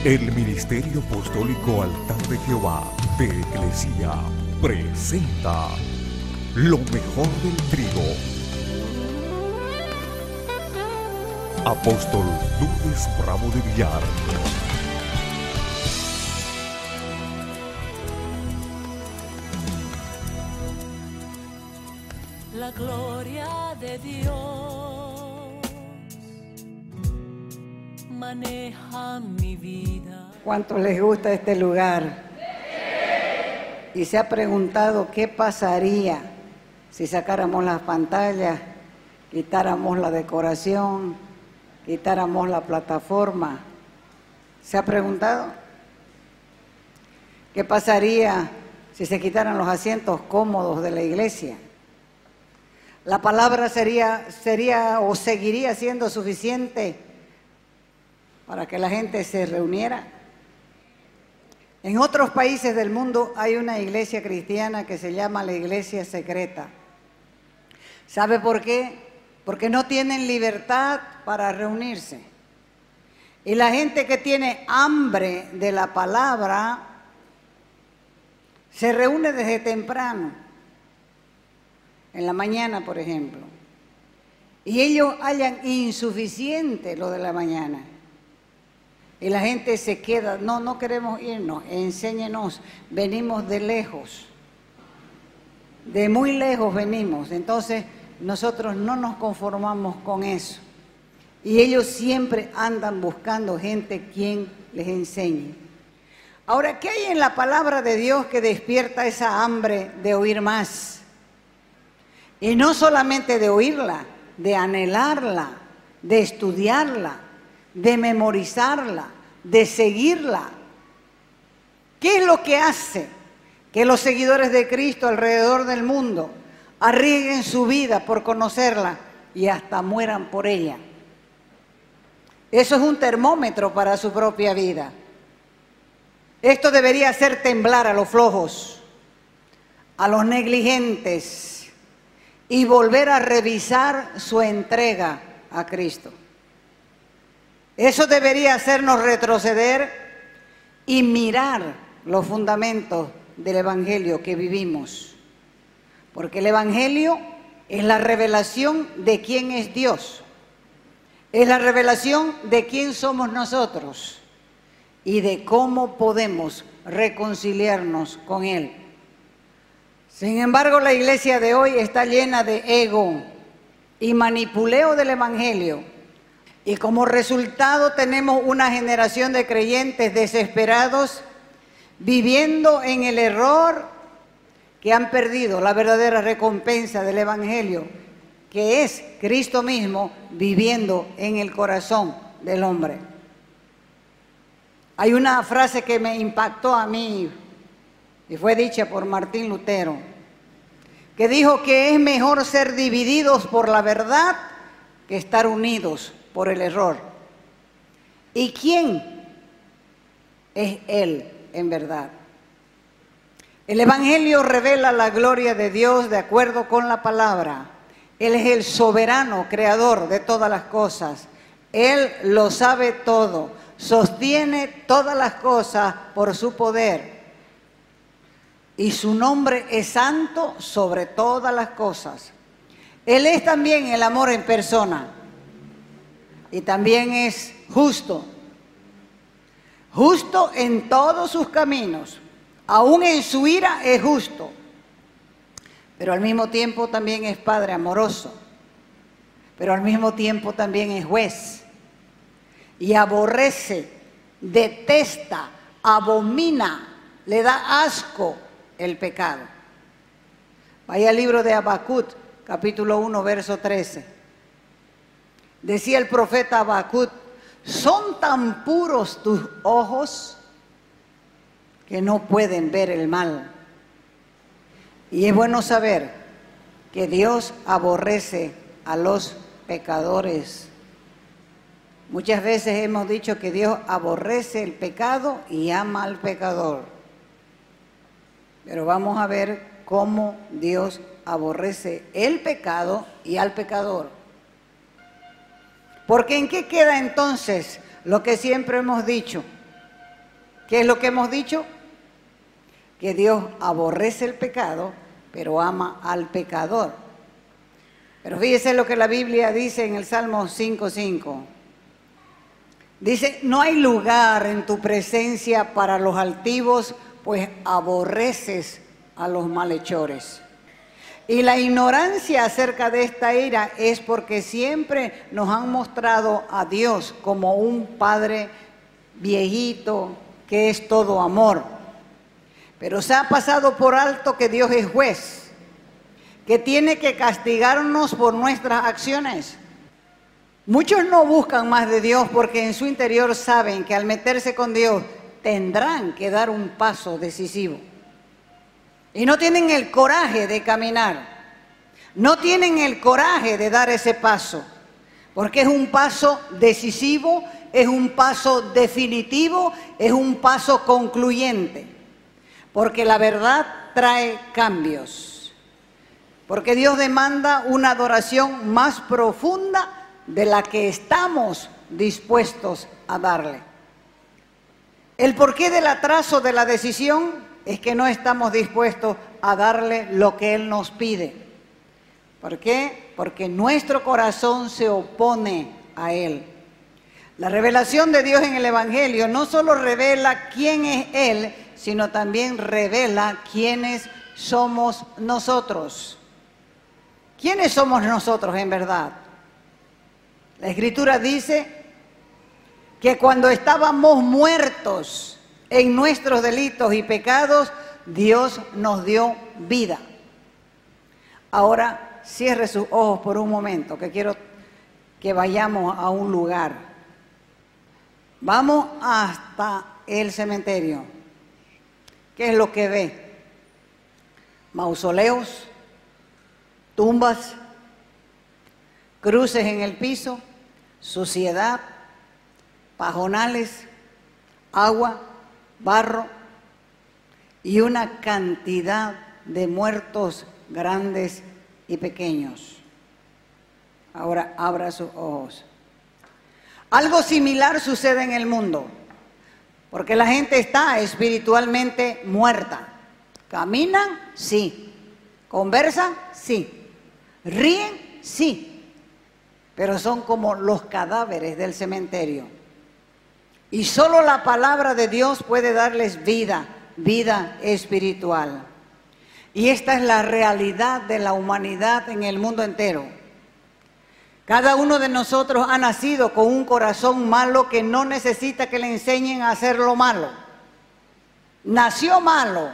El Ministerio Apostólico Altar de Jehová de Eclesia presenta lo mejor del trigo. Apóstol Lourdes Bravo de Villar. La gloria de Dios maneja mi vida. ¿Cuántos les gusta este lugar? Y se ha preguntado qué pasaría si sacáramos las pantallas, quitáramos la decoración, quitáramos la plataforma. ¿Se ha preguntado? ¿Qué pasaría si se quitaran los asientos cómodos de la iglesia? La palabra sería o seguiría siendo suficiente para que la gente se reuniera. En otros países del mundo hay una iglesia cristiana que se llama la iglesia secreta. ¿Sabe por qué? Porque no tienen libertad para reunirse. Y la gente que tiene hambre de la palabra se reúne desde temprano, en la mañana, por ejemplo. Y ellos hallan insuficiente lo de la mañana. Y la gente se queda, no queremos irnos, enséñenos, venimos de lejos, de muy lejos venimos. Entonces nosotros no nos conformamos con eso. Y ellos siempre andan buscando gente quien les enseñe. Ahora, ¿qué hay en la palabra de Dios que despierta esa hambre de oír más? Y no solamente de oírla, de anhelarla, de estudiarla, de memorizarla, de seguirla. ¿Qué es lo que hace que los seguidores de Cristo alrededor del mundo arriesguen su vida por conocerla y hasta mueran por ella? Eso es un termómetro para su propia vida. Esto debería hacer temblar a los flojos, a los negligentes, y volver a revisar su entrega a Cristo. Eso debería hacernos retroceder y mirar los fundamentos del Evangelio que vivimos. Porque el Evangelio es la revelación de quién es Dios. Es la revelación de quién somos nosotros y de cómo podemos reconciliarnos con Él. Sin embargo, la iglesia de hoy está llena de ego y manipuleo del Evangelio. Y como resultado tenemos una generación de creyentes desesperados viviendo en el error, que han perdido la verdadera recompensa del Evangelio, que es Cristo mismo viviendo en el corazón del hombre. Hay una frase que me impactó a mí y fue dicha por Martín Lutero, que dijo que es mejor ser divididos por la verdad que estar unidos por el error. ¿Y quién es Él en verdad? El Evangelio revela la gloria de Dios de acuerdo con la palabra. Él es el soberano creador de todas las cosas. Él lo sabe todo, sostiene todas las cosas por su poder. Y su nombre es santo sobre todas las cosas. Él es también el amor en persona. Y también es justo. Justo en todos sus caminos. Aún en su ira es justo. Pero al mismo tiempo también es Padre amoroso. Pero al mismo tiempo también es juez. Y aborrece, detesta, abomina, le da asco el pecado. Vaya al libro de Habacuc, capítulo 1, verso 13. Decía el profeta Habacuc: son tan puros tus ojos que no pueden ver el mal. Y es bueno saber que Dios aborrece a los pecadores. Muchas veces hemos dicho que Dios aborrece el pecado y ama al pecador. Pero vamos a ver cómo Dios aborrece el pecado y al pecador. Porque ¿en qué queda entonces lo que siempre hemos dicho? ¿Qué es lo que hemos dicho? Que Dios aborrece el pecado, pero ama al pecador. Pero fíjese lo que la Biblia dice en el Salmo 5:5. Dice, no hay lugar en tu presencia para los altivos, pues aborreces a los malhechores. Y la ignorancia acerca de esta ira es porque siempre nos han mostrado a Dios como un Padre viejito que es todo amor. Pero se ha pasado por alto que Dios es juez, que tiene que castigarnos por nuestras acciones. Muchos no buscan más de Dios porque en su interior saben que al meterse con Dios tendrán que dar un paso decisivo. Y no tienen el coraje de caminar, no tienen el coraje de dar ese paso, porque es un paso decisivo, es un paso definitivo, es un paso concluyente, porque la verdad trae cambios, porque Dios demanda una adoración más profunda de la que estamos dispuestos a darle. El porqué del atraso de la decisión es que no estamos dispuestos a darle lo que Él nos pide. ¿Por qué? Porque nuestro corazón se opone a Él. La revelación de Dios en el Evangelio no solo revela quién es Él, sino también revela quiénes somos nosotros. ¿Quiénes somos nosotros en verdad? La Escritura dice que cuando estábamos muertos en nuestros delitos y pecados, Dios nos dio vida. Ahora cierre sus ojos por un momento, que quiero que vayamos a un lugar. Vamos hasta el cementerio. ¿Qué es lo que ve? Mausoleos, tumbas, cruces en el piso, suciedad, pajonales, agua, barro y una cantidad de muertos grandes y pequeños. Ahora abra sus ojos. Algo similar sucede en el mundo, porque la gente está espiritualmente muerta. ¿Caminan? Sí. ¿Conversan? Sí. ¿Ríen? Sí. Pero son como los cadáveres del cementerio. Y solo la palabra de Dios puede darles vida, vida espiritual. Y esta es la realidad de la humanidad en el mundo entero. Cada uno de nosotros ha nacido con un corazón malo que no necesita que le enseñen a hacer lo malo. Nació malo.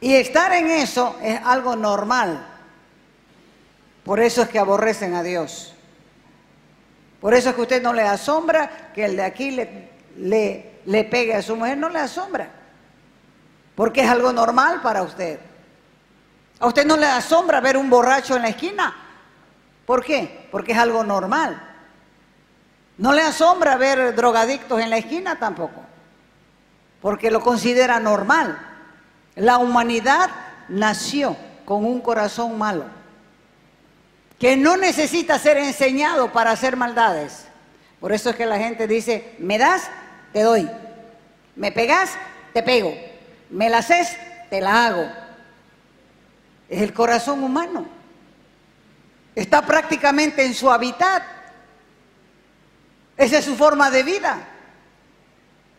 Y estar en eso es algo normal. Por eso es que aborrecen a Dios. Por eso es que a usted no le asombra que el de aquí le pegue a su mujer, no le asombra. Porque es algo normal para usted. ¿A usted no le asombra ver un borracho en la esquina? ¿Por qué? Porque es algo normal. ¿No le asombra ver drogadictos en la esquina? Tampoco. Porque lo considera normal. La humanidad nació con un corazón malo, que no necesita ser enseñado para hacer maldades. Por eso es que la gente dice, me das, te doy. Me pegas, te pego. Me la haces, te la hago. Es el corazón humano. Está prácticamente en su hábitat. Esa es su forma de vida.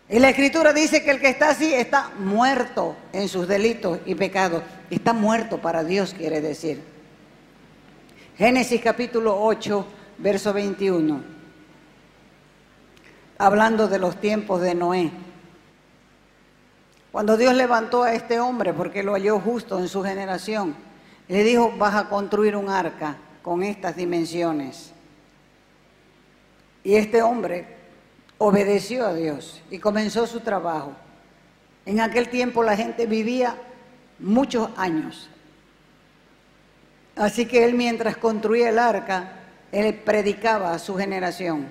Y la Escritura dice que el que está así está muerto en sus delitos y pecados. Está muerto para Dios, quiere decir. Génesis capítulo 8, verso 21. Hablando de los tiempos de Noé. Cuando Dios levantó a este hombre, porque lo halló justo en su generación, le dijo, vas a construir un arca con estas dimensiones. Y este hombre obedeció a Dios y comenzó su trabajo. En aquel tiempo la gente vivía muchos años. Así que él, mientras construía el arca, él predicaba a su generación.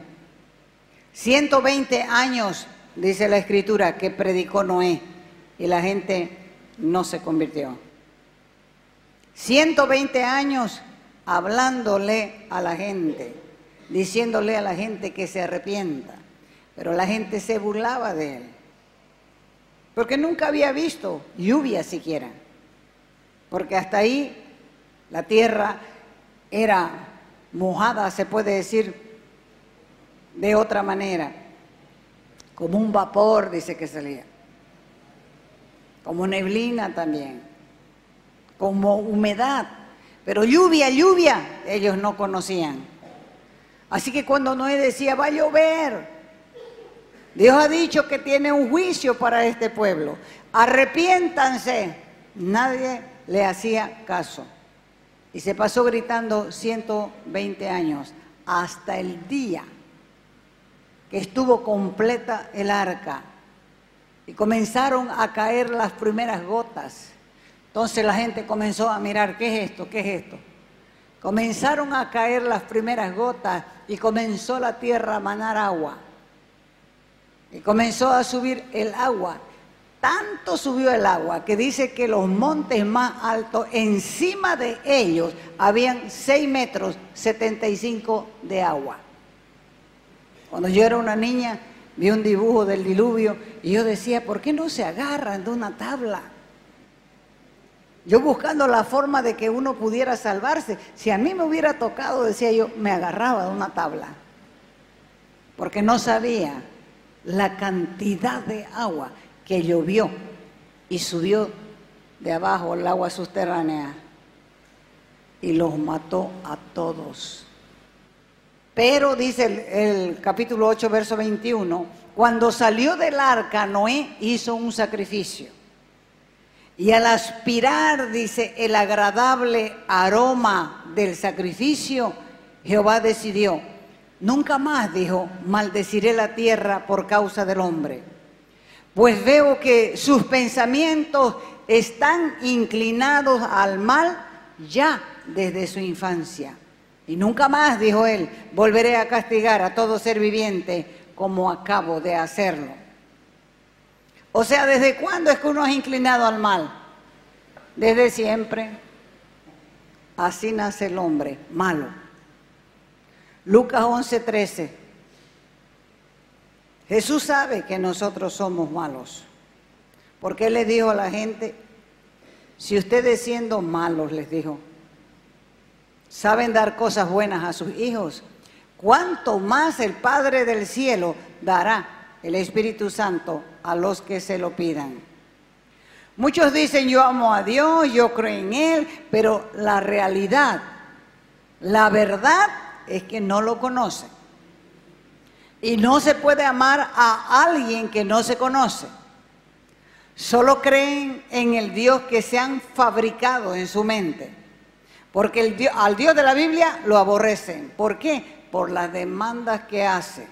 120 años, dice la Escritura, que predicó Noé, y la gente no se convirtió. 120 años hablándole a la gente, diciéndole a la gente que se arrepienta, pero la gente se burlaba de él. porque nunca había visto lluvia siquiera, porque hasta ahí la tierra era mojada, se puede decir de otra manera, como un vapor, dice que salía, como neblina también, como humedad, pero lluvia, ellos no conocían. Así que cuando Noé decía, va a llover, Dios ha dicho que tiene un juicio para este pueblo, arrepiéntanse, nadie le hacía caso. Y se pasó gritando 120 años, hasta el día que estuvo completa el arca. Y comenzaron a caer las primeras gotas. Entonces la gente comenzó a mirar, ¿qué es esto? ¿Qué es esto? Comenzaron a caer las primeras gotas y comenzó la tierra a manar agua. Y comenzó a subir el agua. Tanto subió el agua que dice que los montes más altos, encima de ellos, habían 6 metros 75 de agua. Cuando yo era una niña, vi un dibujo del diluvio y yo decía, ¿por qué no se agarran de una tabla? Yo buscando la forma de que uno pudiera salvarse. Si a mí me hubiera tocado, decía yo, me agarraba de una tabla. Porque no sabía la cantidad de agua que llovió y subió de abajo el agua subterránea y los mató a todos. Pero dice el capítulo 8, verso 21, cuando salió del arca, Noé hizo un sacrificio. Y al aspirar, dice, el agradable aroma del sacrificio, Jehová decidió, nunca más, dijo, maldeciré la tierra por causa del hombre. Pues veo que sus pensamientos están inclinados al mal ya desde su infancia. Y nunca más, dijo él, volveré a castigar a todo ser viviente como acabo de hacerlo. O sea, ¿desde cuándo es que uno es inclinado al mal? Desde siempre. Así nace el hombre, malo. Lucas 11:13. Jesús sabe que nosotros somos malos. Porque Él les dijo a la gente, si ustedes siendo malos, les dijo, saben dar cosas buenas a sus hijos, ¿cuánto más el Padre del cielo dará el Espíritu Santo a los que se lo pidan? Muchos dicen, yo amo a Dios, yo creo en Él, pero la realidad, la verdad es que no lo conocen. Y no se puede amar a alguien que no se conoce. Solo creen en el Dios que se han fabricado en su mente. Porque al Dios de la Biblia lo aborrecen. ¿Por qué? Por las demandas que hace.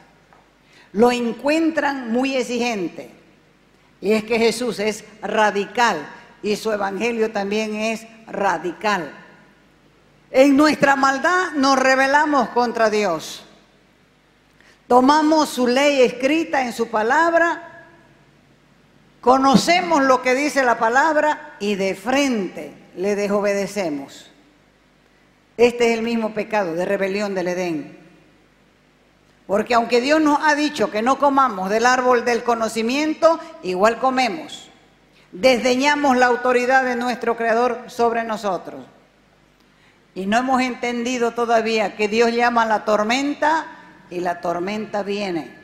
Lo encuentran muy exigente. Y es que Jesús es radical y su evangelio también es radical. En nuestra maldad nos rebelamos contra Dios. Tomamos su ley escrita en su palabra, conocemos lo que dice la palabra y de frente le desobedecemos. Este es el mismo pecado de rebelión del Edén. Porque aunque Dios nos ha dicho que no comamos del árbol del conocimiento, igual comemos. Desdeñamos la autoridad de nuestro Creador sobre nosotros. Y no hemos entendido todavía que Dios llama a la tormenta y la tormenta viene.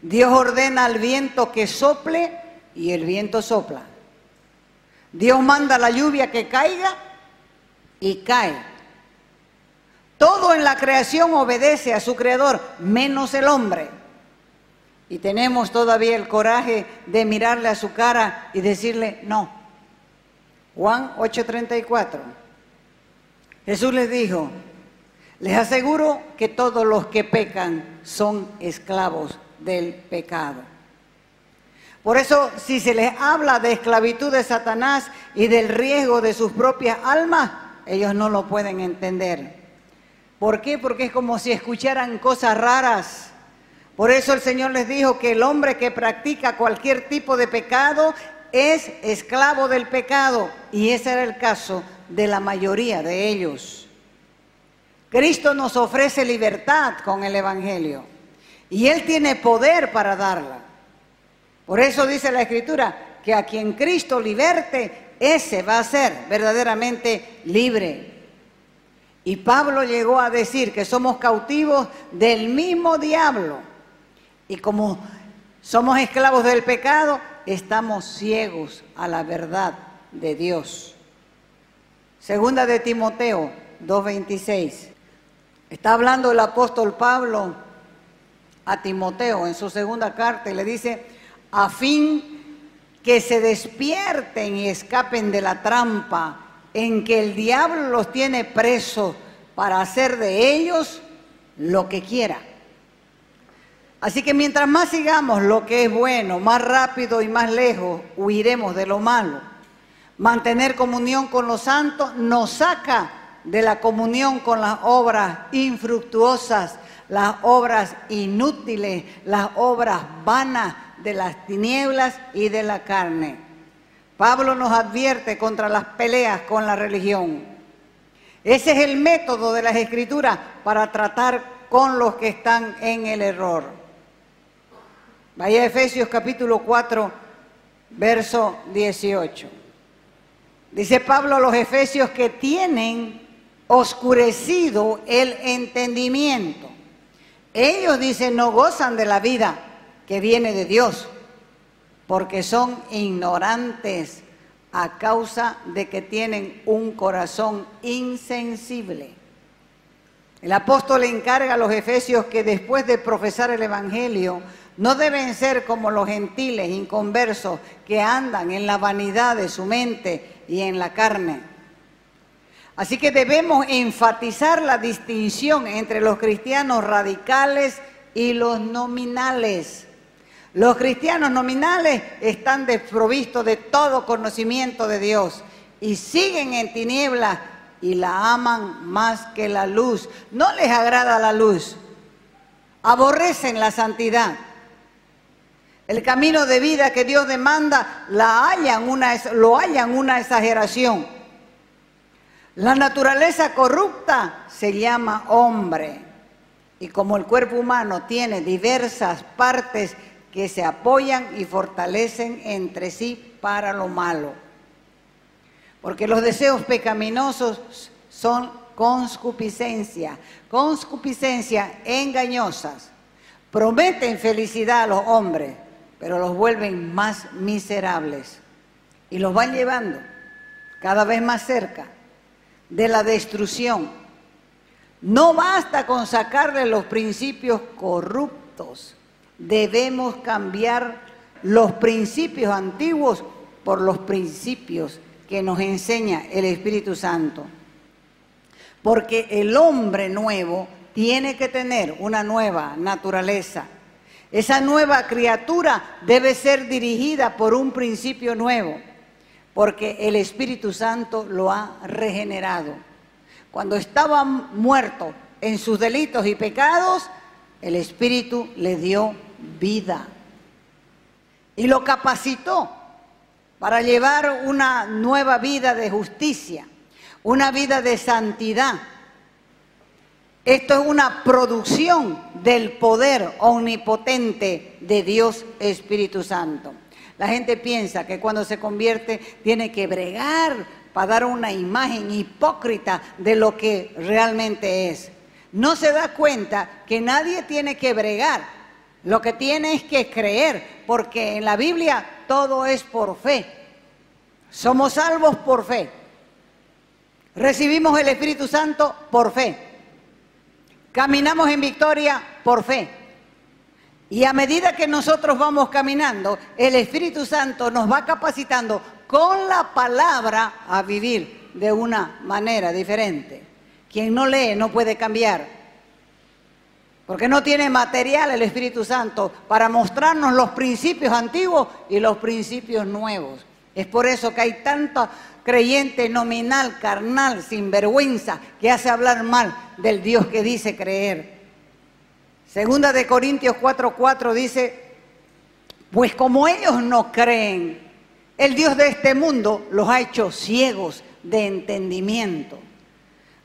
Dios ordena al viento que sople y el viento sopla. Dios manda la lluvia que caiga y cae. Todo en la creación obedece a su Creador, menos el hombre. Y tenemos todavía el coraje de mirarle a su cara y decirle no. Juan 8:34. Jesús les dijo, les aseguro que todos los que pecan son esclavos del pecado. Por eso, si se les habla de esclavitud de Satanás y del riesgo de sus propias almas, ellos no lo pueden entender. ¿Por qué? Porque es como si escucharan cosas raras. Por eso el Señor les dijo que el hombre que practica cualquier tipo de pecado es esclavo del pecado. Y ese era el caso de la mayoría de ellos. Cristo nos ofrece libertad con el Evangelio. Y Él tiene poder para darla. Por eso dice la Escritura que a quien Cristo liberte, ese va a ser verdaderamente libre. Y Pablo llegó a decir que somos cautivos del mismo diablo. Y como somos esclavos del pecado, estamos ciegos a la verdad de Dios. Segunda de Timoteo 2:26. Está hablando el apóstol Pablo a Timoteo en su segunda carta y le dice: a fin que se despierten y escapen de la trampa en que el diablo los tiene presos para hacer de ellos lo que quiera. Así que mientras más sigamos lo que es bueno, más rápido y más lejos huiremos de lo malo. Mantener comunión con los santos nos saca de la comunión con las obras infructuosas, las obras inútiles, las obras vanas de las tinieblas y de la carne. Pablo nos advierte contra las peleas con la religión. Ese es el método de las Escrituras para tratar con los que están en el error. Vaya a Efesios capítulo 4, verso 18. Dice Pablo a los efesios que tienen oscurecido el entendimiento. Ellos, dicen, no gozan de la vida que viene de Dios, porque son ignorantes a causa de que tienen un corazón insensible. El apóstol le encarga a los efesios que después de profesar el evangelio, no deben ser como los gentiles inconversos que andan en la vanidad de su mente y en la carne. Así que debemos enfatizar la distinción entre los cristianos radicales y los nominales. Los cristianos nominales están desprovistos de todo conocimiento de Dios y siguen en tinieblas y la aman más que la luz. No les agrada la luz, aborrecen la santidad. El camino de vida que Dios demanda lo hallan una exageración. La naturaleza corrupta se llama hombre, y como el cuerpo humano tiene diversas partes que se apoyan y fortalecen entre sí para lo malo. Porque los deseos pecaminosos son concupiscencia engañosas. Prometen felicidad a los hombres, pero los vuelven más miserables y los van llevando cada vez más cerca de la destrucción. No basta con sacarle los principios corruptos. Debemos cambiar los principios antiguos por los principios que nos enseña el Espíritu Santo. Porque el hombre nuevo tiene que tener una nueva naturaleza. Esa nueva criatura debe ser dirigida por un principio nuevo, porque el Espíritu Santo lo ha regenerado. Cuando estaba muerto en sus delitos y pecados, el Espíritu le dio vida y lo capacitó para llevar una nueva vida de justicia, una vida de santidad. Esto es una producción del poder omnipotente de Dios Espíritu Santo. La gente piensa que cuando se convierte tiene que bregar para dar una imagen hipócrita de lo que realmente es. No se da cuenta que nadie tiene que bregar, lo que tiene es que creer, porque en la Biblia todo es por fe. Somos salvos por fe. Recibimos el Espíritu Santo por fe. Caminamos en victoria por fe. Y a medida que nosotros vamos caminando, el Espíritu Santo nos va capacitando con la palabra a vivir de una manera diferente. Quien no lee no puede cambiar, porque no tiene material el Espíritu Santo para mostrarnos los principios antiguos y los principios nuevos. Es por eso que hay tanto creyente nominal, carnal, sinvergüenza, que hace hablar mal del Dios que dice creer. Segunda de Corintios 4:4 dice: pues como ellos no creen, el Dios de este mundo los ha hecho ciegos de entendimiento,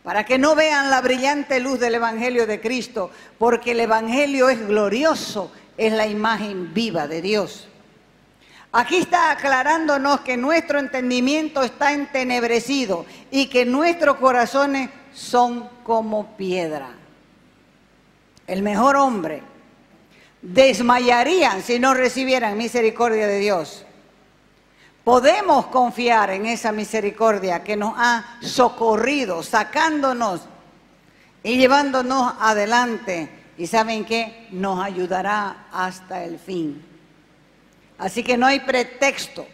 para que no vean la brillante luz del Evangelio de Cristo, porque el Evangelio es glorioso, es la imagen viva de Dios. Aquí está aclarándonos que nuestro entendimiento está entenebrecido y que nuestros corazones son como piedra. El mejor hombre desmayarían si no recibieran misericordia de Dios. Podemos confiar en esa misericordia que nos ha socorrido, sacándonos y llevándonos adelante. ¿Y saben qué? Nos ayudará hasta el fin. Así que no hay pretexto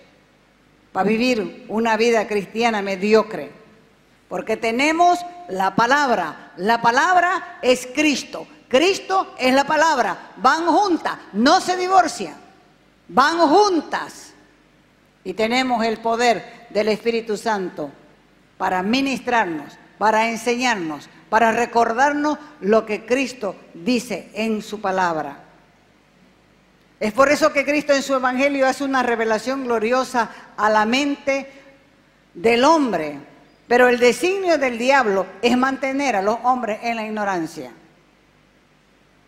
para vivir una vida cristiana mediocre, porque tenemos la palabra. La palabra es Cristo. Cristo es la palabra. Van juntas, no se divorcian, van juntas. Y tenemos el poder del Espíritu Santo para ministrarnos, para enseñarnos, para recordarnos lo que Cristo dice en su palabra. Es por eso que Cristo en su Evangelio hace una revelación gloriosa a la mente del hombre. Pero el designio del diablo es mantener a los hombres en la ignorancia.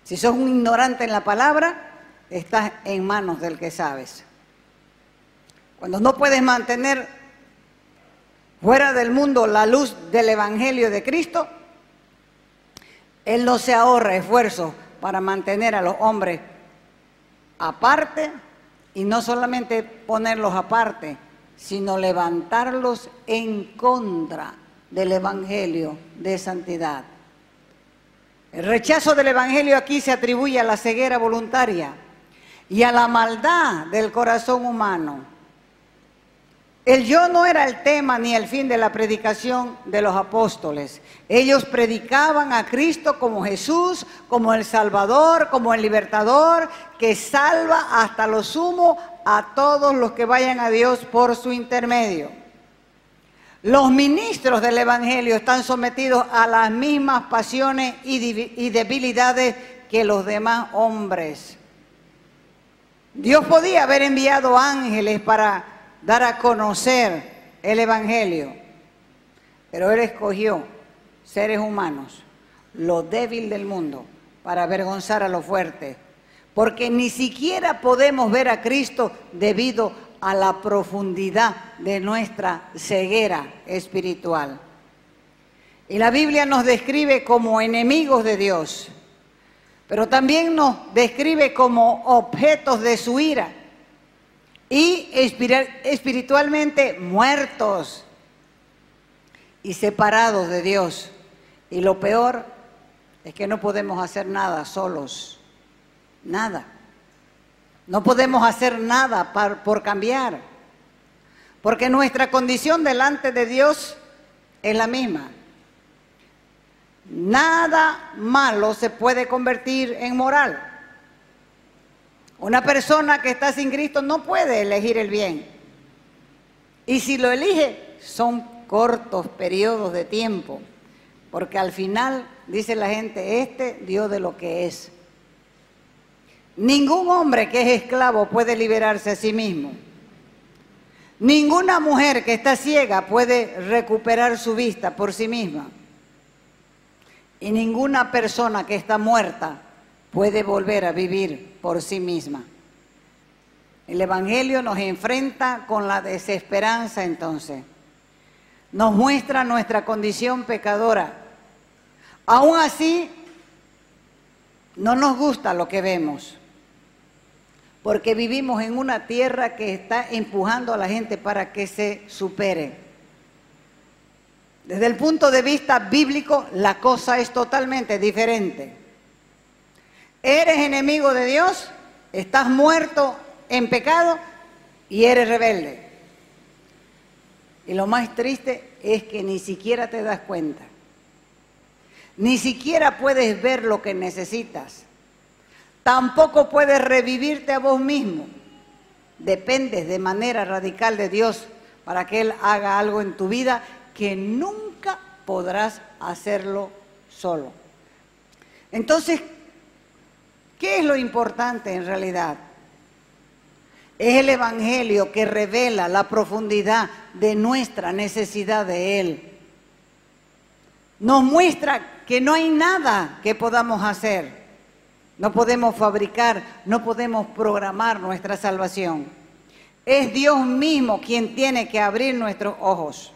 Si sos un ignorante en la palabra, estás en manos del que sabes. Cuando no puedes mantener fuera del mundo la luz del Evangelio de Cristo, Él no se ahorra esfuerzos para mantener a los hombres aparte, y no solamente ponerlos aparte, sino levantarlos en contra del Evangelio de santidad. El rechazo del Evangelio aquí se atribuye a la ceguera voluntaria y a la maldad del corazón humano. El yo no era el tema ni el fin de la predicación de los apóstoles. Ellos predicaban a Cristo como Jesús, como el Salvador, como el Libertador, que salva hasta lo sumo a todos los que vayan a Dios por su intermedio. Los ministros del Evangelio están sometidos a las mismas pasiones y debilidades que los demás hombres. Dios podía haber enviado ángeles para dar a conocer el Evangelio, pero Él escogió seres humanos, lo débil del mundo, para avergonzar a lo fuerte, porque ni siquiera podemos ver a Cristo debido a la profundidad de nuestra ceguera espiritual. Y la Biblia nos describe como enemigos de Dios, pero también nos describe como objetos de su ira y espiritualmente muertos y separados de Dios. Y lo peor es que no podemos hacer nada solos, nada. No podemos hacer nada por cambiar, porque nuestra condición delante de Dios es la misma. Nada malo se puede convertir en moral. Una persona que está sin Cristo no puede elegir el bien. Y si lo elige, son cortos periodos de tiempo, porque al final, dice la gente, este dio de lo que es. Ningún hombre que es esclavo puede liberarse a sí mismo. Ninguna mujer que está ciega puede recuperar su vista por sí misma. Y ninguna persona que está muerta puede volver a vivir por sí misma. El Evangelio nos enfrenta con la desesperanza entonces. Nos muestra nuestra condición pecadora. Aún así, no nos gusta lo que vemos, porque vivimos en una tierra que está empujando a la gente para que se supere. Desde el punto de vista bíblico, la cosa es totalmente diferente. Eres enemigo de Dios, estás muerto en pecado y eres rebelde. Y lo más triste es que ni siquiera te das cuenta. Ni siquiera puedes ver lo que necesitas. Tampoco puedes revivirte a vos mismo. Dependes de manera radical de Dios para que Él haga algo en tu vida que nunca podrás hacerlo solo. Entonces, ¿qué es lo importante en realidad? Es el Evangelio que revela la profundidad de nuestra necesidad de Él. Nos muestra que no hay nada que podamos hacer. No podemos fabricar, no podemos programar nuestra salvación. es Dios mismo quien tiene que abrir nuestros ojos.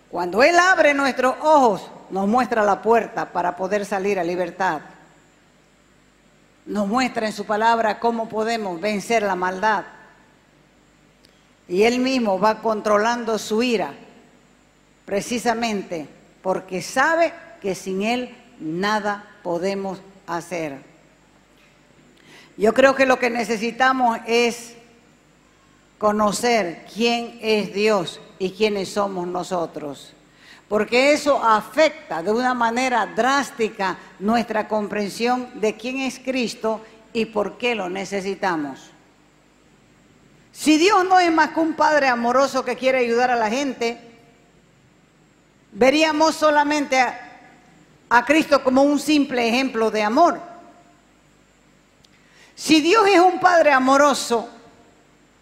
Cuando Él abre nuestros ojos, nos muestra la puerta para poder salir a libertad. Nos muestra en su palabra cómo podemos vencer la maldad. Y Él mismo va controlando su ira, precisamente porque sabe que sin Él nada podemos hacer. Yo creo que lo que necesitamos es conocer quién es Dios y quiénes somos nosotros, porque eso afecta de una manera drástica nuestra comprensión de quién es Cristo y por qué lo necesitamos. Si Dios no es más que un Padre amoroso que quiere ayudar a la gente, veríamos solamente a Cristo como un simple ejemplo de amor. Si Dios es un Padre amoroso,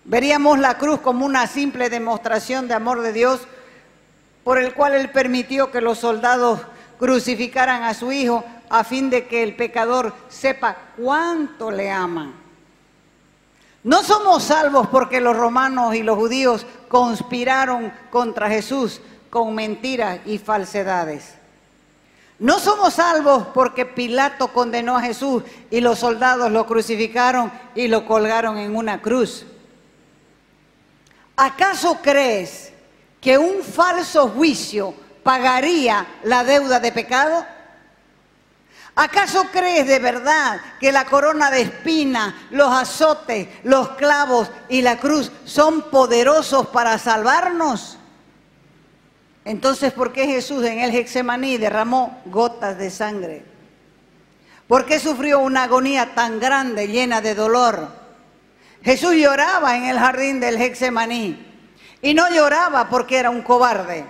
veríamos la cruz como una simple demostración de amor de Dios, por el cual Él permitió que los soldados crucificaran a su Hijo a fin de que el pecador sepa cuánto le ama. No somos salvos porque los romanos y los judíos conspiraron contra Jesús con mentiras y falsedades. No somos salvos porque Pilato condenó a Jesús y los soldados lo crucificaron y lo colgaron en una cruz. ¿Acaso crees que un falso juicio pagaría la deuda de pecado? ¿Acaso crees de verdad que la corona de espinas, los azotes, los clavos y la cruz son poderosos para salvarnos? Entonces, ¿por qué Jesús en el Getsemaní derramó gotas de sangre? ¿Por qué sufrió una agonía tan grande, llena de dolor? Jesús lloraba en el jardín del Getsemaní, y no lloraba porque era un cobarde.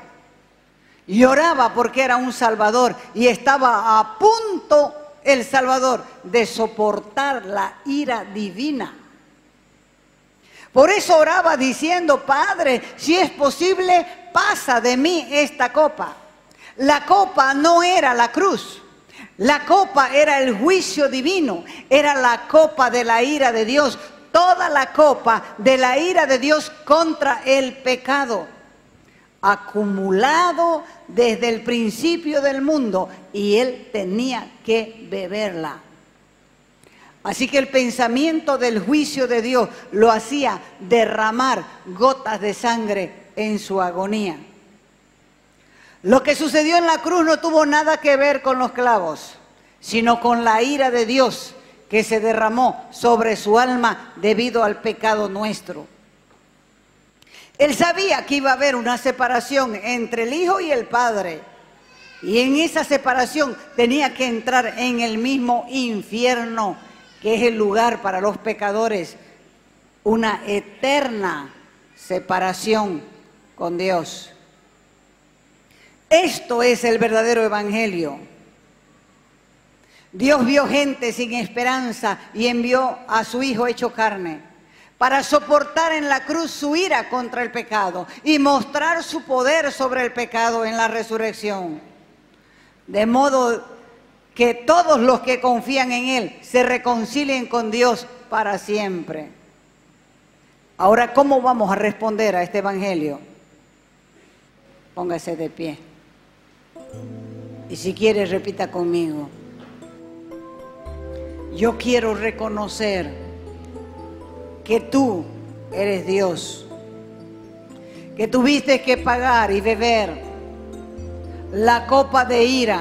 Lloraba porque era un Salvador y estaba a punto el Salvador de soportar la ira divina. Por eso oraba diciendo: Padre, si es posible, pasa de mí esta copa. La copa no era la cruz. La copa era el juicio divino. Era la copa de la ira de Dios. Toda la copa de la ira de Dios contra el pecado, acumulado desde el principio del mundo, y Él tenía que beberla. Así que el pensamiento del juicio de Dios lo hacía derramar gotas de sangre en su agonía. Lo que sucedió en la cruz no tuvo nada que ver con los clavos, sino con la ira de Dios que se derramó sobre su alma debido al pecado nuestro. Él sabía que iba a haber una separación entre el Hijo y el Padre, y en esa separación tenía que entrar en el mismo infierno, que es el lugar para los pecadores, una eterna separación con Dios. Esto es el verdadero evangelio. Dios vio gente sin esperanza y envió a su Hijo hecho carne para soportar en la cruz su ira contra el pecado y mostrar su poder sobre el pecado en la resurrección. De modo que todos los que confían en Él se reconcilien con Dios para siempre. Ahora, ¿cómo vamos a responder a este evangelio? Póngase de pie. Y si quiere, repita conmigo. Yo quiero reconocer que tú eres Dios, que tuviste que pagar y beber la copa de ira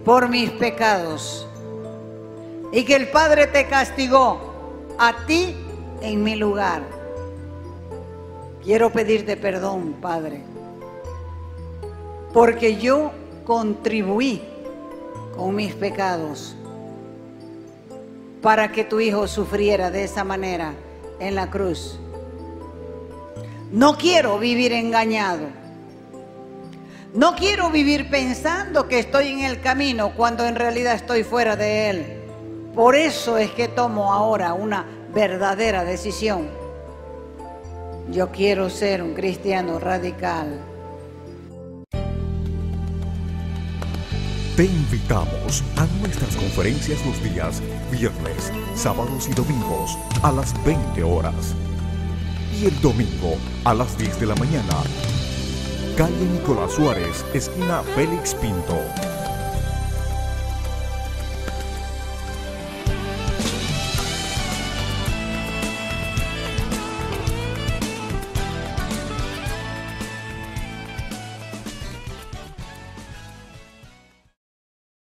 por mis pecados, y que el Padre te castigó a ti en mi lugar. Quiero pedirte perdón, Padre, porque yo contribuí con mis pecados para que tu Hijo sufriera de esa manera en la cruz. No quiero vivir engañado. No quiero vivir pensando que estoy en el camino cuando en realidad estoy fuera de él. Por eso es que tomo ahora una verdadera decisión. Yo quiero ser un cristiano radical. Te invitamos a nuestras conferencias los días viernes, sábados y domingos a las 20 horas. Y el domingo a las 10 de la mañana, calle Nicolás Suárez, esquina Félix Pinto.